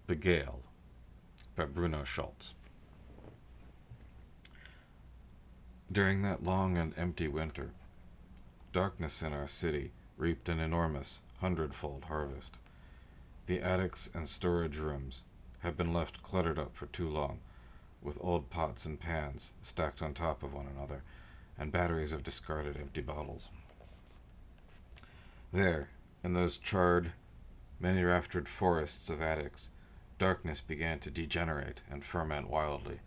The Gale by Bruno Schulz. During that long and empty winter, darkness in our city reaped an enormous, hundredfold harvest. The attics and storage rooms had been left cluttered up for too long, with old pots and pans stacked on top of one another, and batteries of discarded empty bottles. There, in those charred, many-raftered forests of attics, darkness began to degenerate and ferment wildly.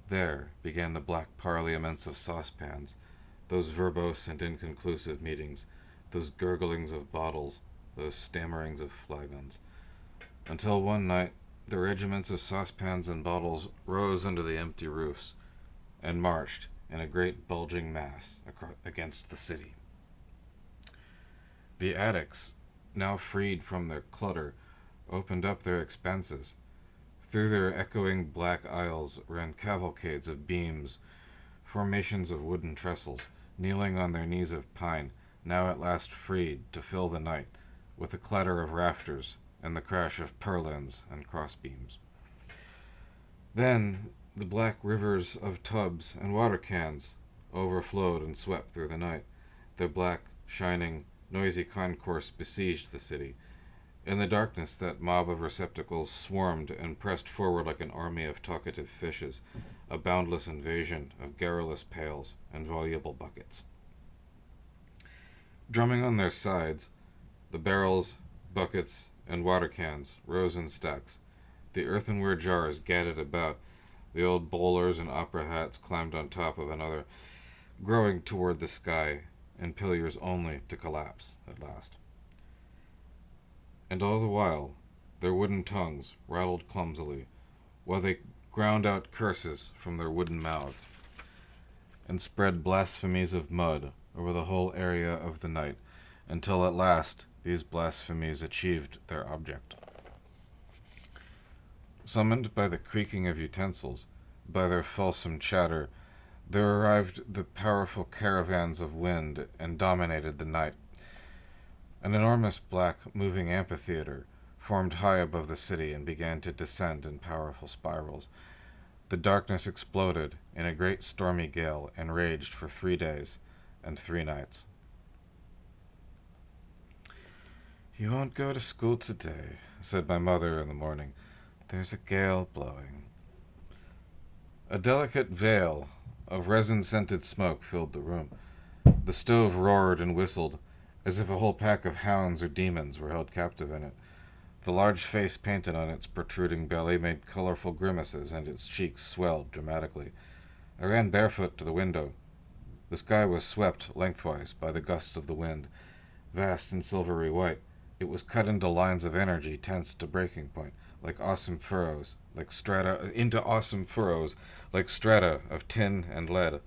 There began the black parliaments of saucepans, those verbose and inconclusive meetings, those gurglings of bottles, those stammerings of flagons, until one night the regiments of saucepans and bottles rose under the empty roofs and marched in a great bulging mass against the city. The attics, now freed from their clutter, opened up their expanses. Through their echoing black aisles ran cavalcades of beams, formations of wooden trestles, kneeling on their knees of pine, now at last freed to fill the night with the clatter of rafters and the crash of purlins and crossbeams. Then the black rivers of tubs and water cans overflowed and swept through the night. Their black, shining, noisy concourse besieged the city. In the darkness, that mob of receptacles swarmed and pressed forward like an army of talkative fishes, a boundless invasion of garrulous pails and voluble buckets. Drumming on their sides, the barrels, buckets, and water cans rose in stacks. The earthenware jars gadded about. The old bowlers and opera hats climbed on top of another, growing toward the sky, in pillars only to collapse at last. And all the while, their wooden tongues rattled clumsily, while they ground out curses from their wooden mouths, and spread blasphemies of mud over the whole area of the night, until at last these blasphemies achieved their object. Summoned by the creaking of utensils, by their fulsome chatter, there arrived the powerful caravans of wind and dominated the night. An enormous black moving amphitheater formed high above the city and began to descend in powerful spirals. The darkness exploded in a great stormy gale and raged for 3 days and 3 nights. "You won't go to school today," said my mother in the morning. "There's a gale blowing." A delicate veil of resin-scented smoke filled the room. The stove roared and whistled, as if a whole pack of hounds or demons were held captive in it. The large face painted on its protruding belly made colorful grimaces, and its cheeks swelled dramatically. I ran barefoot to the window. The sky was swept lengthwise by the gusts of the wind. Vast and silvery white, it was cut into lines of energy tensed to breaking point, like awesome furrows, like strata of tin and lead.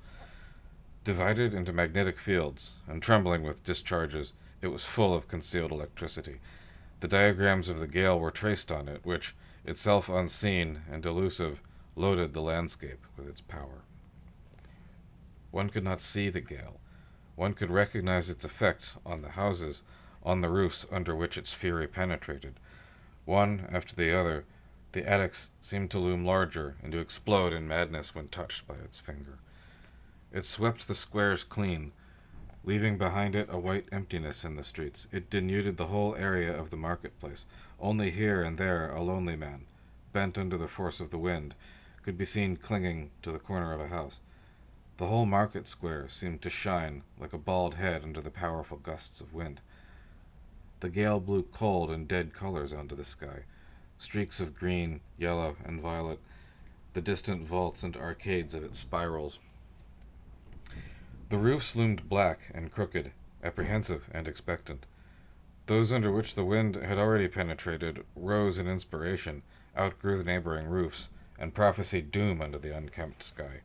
Divided into magnetic fields, and trembling with discharges, it was full of concealed electricity. The diagrams of the gale were traced on it, which, itself unseen and elusive, loaded the landscape with its power. One could not see the gale. One could recognize its effect on the houses, on the roofs under which its fury penetrated. One after the other, the attics seemed to loom larger and to explode in madness when touched by its finger. It swept the squares clean, leaving behind it a white emptiness in the streets. It denuded the whole area of the marketplace. Only here and there a lonely man, bent under the force of the wind, could be seen clinging to the corner of a house. The whole market square seemed to shine like a bald head under the powerful gusts of wind. The gale blew cold and dead colors onto the sky, streaks of green, yellow, and violet, the distant vaults and arcades of its spirals. The roofs loomed black and crooked, apprehensive and expectant. Those under which the wind had already penetrated rose in inspiration, outgrew the neighboring roofs, and prophesied doom under the unkempt sky.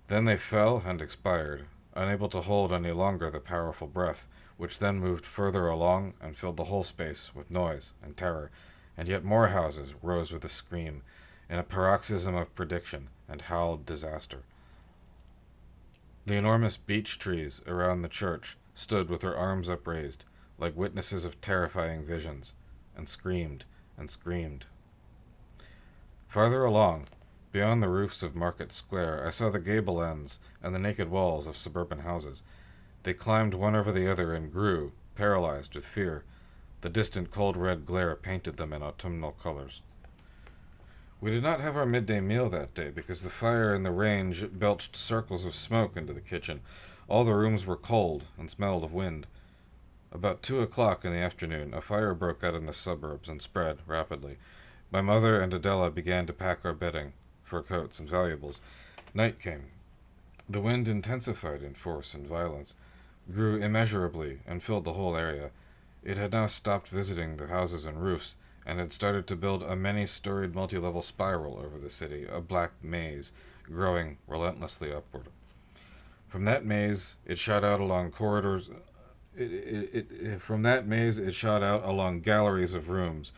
Then they fell and expired, unable to hold any longer the powerful breath, which then moved further along and filled the whole space with noise and terror, and yet more houses rose with a scream, in a paroxysm of prediction, and howled disaster. The enormous beech trees around the church stood with their arms upraised, like witnesses of terrifying visions, and screamed and screamed Farther along, beyond the roofs of Market Square, I saw the gable ends and the naked walls of suburban houses. They climbed one over the other and grew, paralyzed with fear. The distant cold red glare painted them in autumnal colors. We did not have our midday meal that day because the fire in the range belched circles of smoke into the kitchen. All the rooms were cold and smelled of wind. About 2 o'clock in the afternoon, a fire broke out in the suburbs and spread rapidly. My mother and Adela began to pack our bedding, fur coats, and valuables. Night came. The wind intensified in force and violence, grew immeasurably, and filled the whole area. It had now stopped visiting the houses and roofs, and had started to build a many-storied multi-level spiral over the city, a black maze, growing relentlessly upward. From that maze, it shot out along corridors. From that maze, it shot out along galleries of rooms,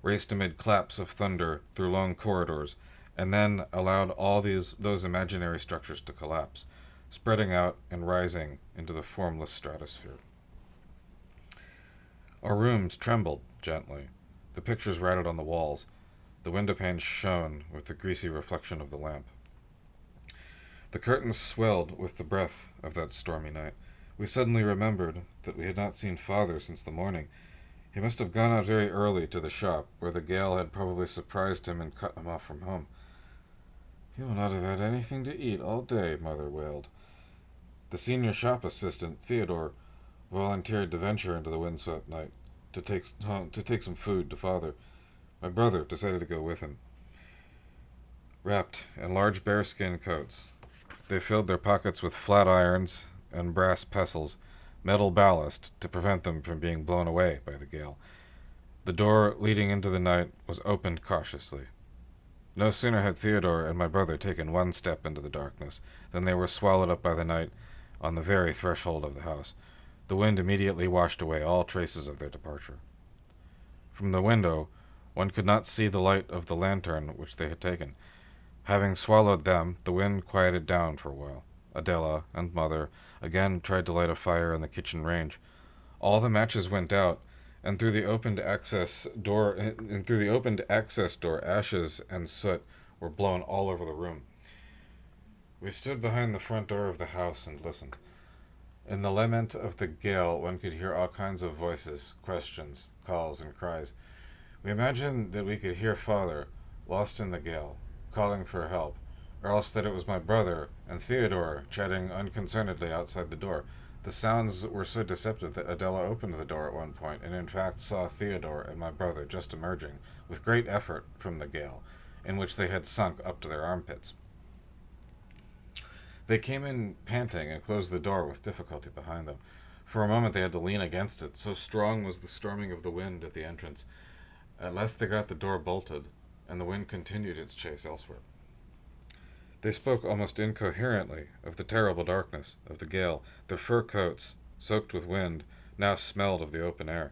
raced amid claps of thunder through long corridors, and then allowed all those imaginary structures to collapse, spreading out and rising into the formless stratosphere. Our rooms trembled gently. The pictures rattled on the walls. The window panes shone with the greasy reflection of the lamp. The curtains swelled with the breath of that stormy night. We suddenly remembered that we had not seen Father since the morning. He must have gone out very early to the shop, where the Gale had probably surprised him and cut him off from home. "He will not have had anything to eat all day," Mother wailed. The senior shop assistant, Theodore, volunteered to venture into the windswept night to take some food to Father. My brother decided to go with him. Wrapped in large bearskin coats, they filled their pockets with flat irons and brass pestles, metal ballast to prevent them from being blown away by the gale. The door leading into the night was opened cautiously. No sooner had Theodore and my brother taken one step into the darkness than they were swallowed up by the night on the very threshold of the house. The wind immediately washed away all traces of their departure. From the window, one could not see the light of the lantern which they had taken. Having swallowed them, the wind quieted down for a while. Adela and Mother again tried to light a fire in the kitchen range. All the matches went out, and through the opened access door, ashes and soot were blown all over the room. We stood behind the front door of the house and listened. In the lament of the gale, one could hear all kinds of voices, questions, calls, and cries. We imagined that we could hear Father, lost in the gale, calling for help, or else that it was my brother and Theodore chatting unconcernedly outside the door. The sounds were so deceptive that Adela opened the door at one point, and in fact saw Theodore and my brother just emerging, with great effort, from the gale, in which they had sunk up to their armpits. They came in panting and closed the door with difficulty behind them. For a moment they had to lean against it, so strong was the storming of the wind at the entrance. At last they got the door bolted, and the wind continued its chase elsewhere. They spoke almost incoherently of the terrible darkness, of the gale. Their fur coats, soaked with wind, now smelled of the open air.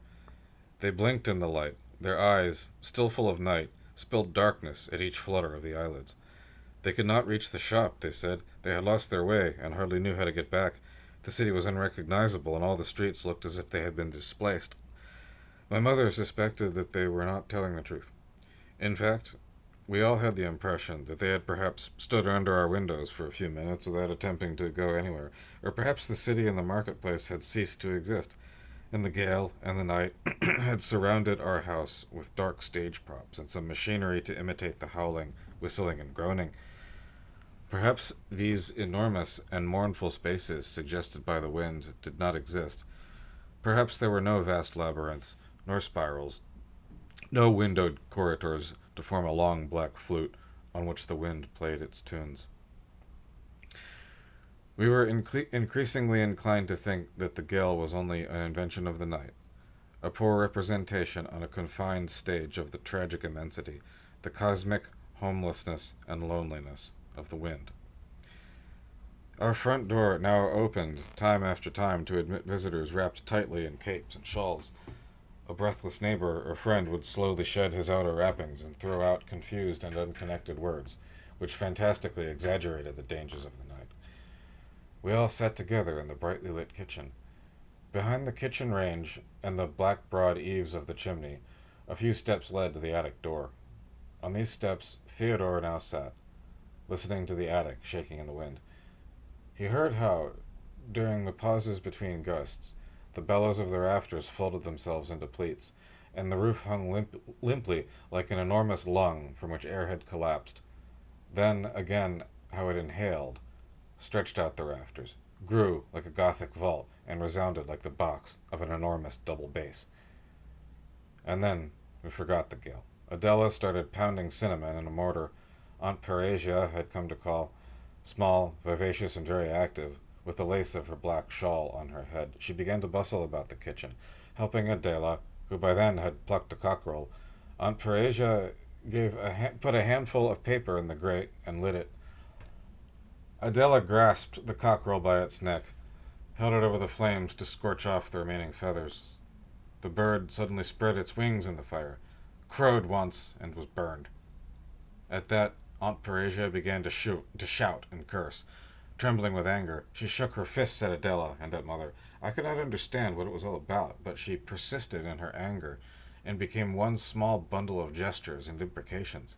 They blinked in the light. Their eyes, still full of night, spilled darkness at each flutter of the eyelids. They could not reach the shop, they said. They had lost their way and hardly knew how to get back. The city was unrecognizable, and all the streets looked as if they had been displaced. My mother suspected that they were not telling the truth. In fact, we all had the impression that they had perhaps stood under our windows for a few minutes without attempting to go anywhere, or perhaps the city and the marketplace had ceased to exist, and the gale and the night had surrounded our house with dark stage props and some machinery to imitate the howling, whistling, and groaning. Perhaps these enormous and mournful spaces suggested by the wind did not exist. Perhaps there were no vast labyrinths, nor spirals, no windowed corridors to form a long black flute on which the wind played its tunes. We were increasingly inclined to think that the gale was only an invention of the night, a poor representation on a confined stage of the tragic immensity, the cosmic homelessness and loneliness of the wind. Our front door now opened time after time to admit visitors wrapped tightly in capes and shawls. A breathless neighbor or friend would slowly shed his outer wrappings and throw out confused and unconnected words, which fantastically exaggerated the dangers of the night. We all sat together in the brightly lit kitchen. Behind the kitchen range and the black broad eaves of the chimney, a few steps led to the attic door. On these steps, Theodore now sat, listening to the attic shaking in the wind. He heard how, during the pauses between gusts, the bellows of the rafters folded themselves into pleats, and the roof hung limply like an enormous lung from which air had collapsed. Then, again, how it inhaled, stretched out the rafters, grew like a Gothic vault, and resounded like the box of an enormous double bass. And then we forgot the Gale. Adela started pounding cinnamon in a mortar Aunt Parasia had come to call, small, vivacious, and very active, with the lace of her black shawl on her head. She began to bustle about the kitchen, helping Adela, who by then had plucked a cockerel. Aunt Parasia put a handful of paper in the grate and lit it. Adela grasped the cockerel by its neck, held it over the flames to scorch off the remaining feathers. The bird suddenly spread its wings in the fire, crowed once, and was burned. At that, Aunt Parasia began to shout and curse. Trembling with anger, she shook her fists at Adela and at Mother. I could not understand what it was all about, but she persisted in her anger, and became one small bundle of gestures and imprecations.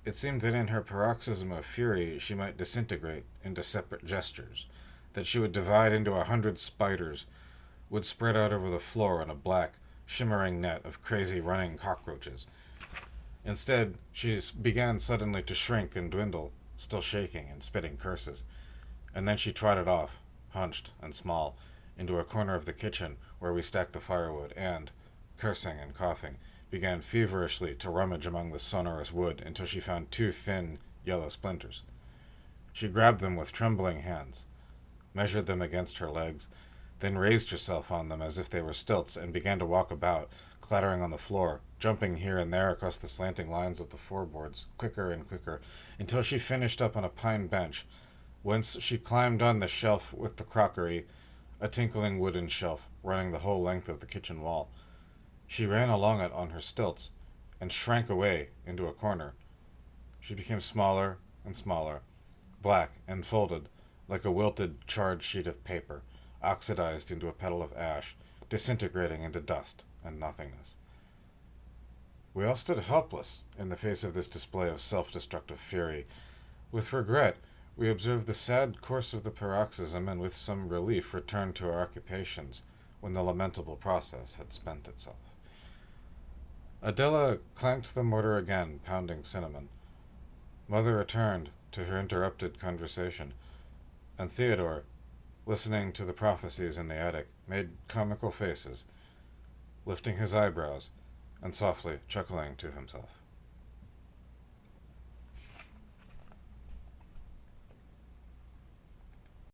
It seemed that in her paroxysm of fury she might disintegrate into separate gestures, that she would divide into 100 spiders, would spread out over the floor in a black, shimmering net of crazy running cockroaches. Instead, she began suddenly to shrink and dwindle, still shaking and spitting curses. And then she trotted off, hunched and small, into a corner of the kitchen where we stacked the firewood and, cursing and coughing, began feverishly to rummage among the sonorous wood until she found 2 thin, yellow splinters. She grabbed them with trembling hands, measured them against her legs, then raised herself on them as if they were stilts and began to walk about, clattering on the floor, jumping here and there across the slanting lines of the floorboards, quicker and quicker, until she finished up on a pine bench, whence she climbed on the shelf with the crockery, a tinkling wooden shelf running the whole length of the kitchen wall. She ran along it on her stilts, and shrank away into a corner. She became smaller and smaller, black and folded, like a wilted, charred sheet of paper, oxidized into a petal of ash, disintegrating into dust and nothingness. We all stood helpless in the face of this display of self-destructive fury. With regret, we observed the sad course of the paroxysm, and with some relief returned to our occupations when the lamentable process had spent itself. Adela clanked the mortar again, pounding cinnamon. Mother returned to her interrupted conversation, and Theodore, listening to the prophecies in the attic, made comical faces, lifting his eyebrows and softly chuckling to himself.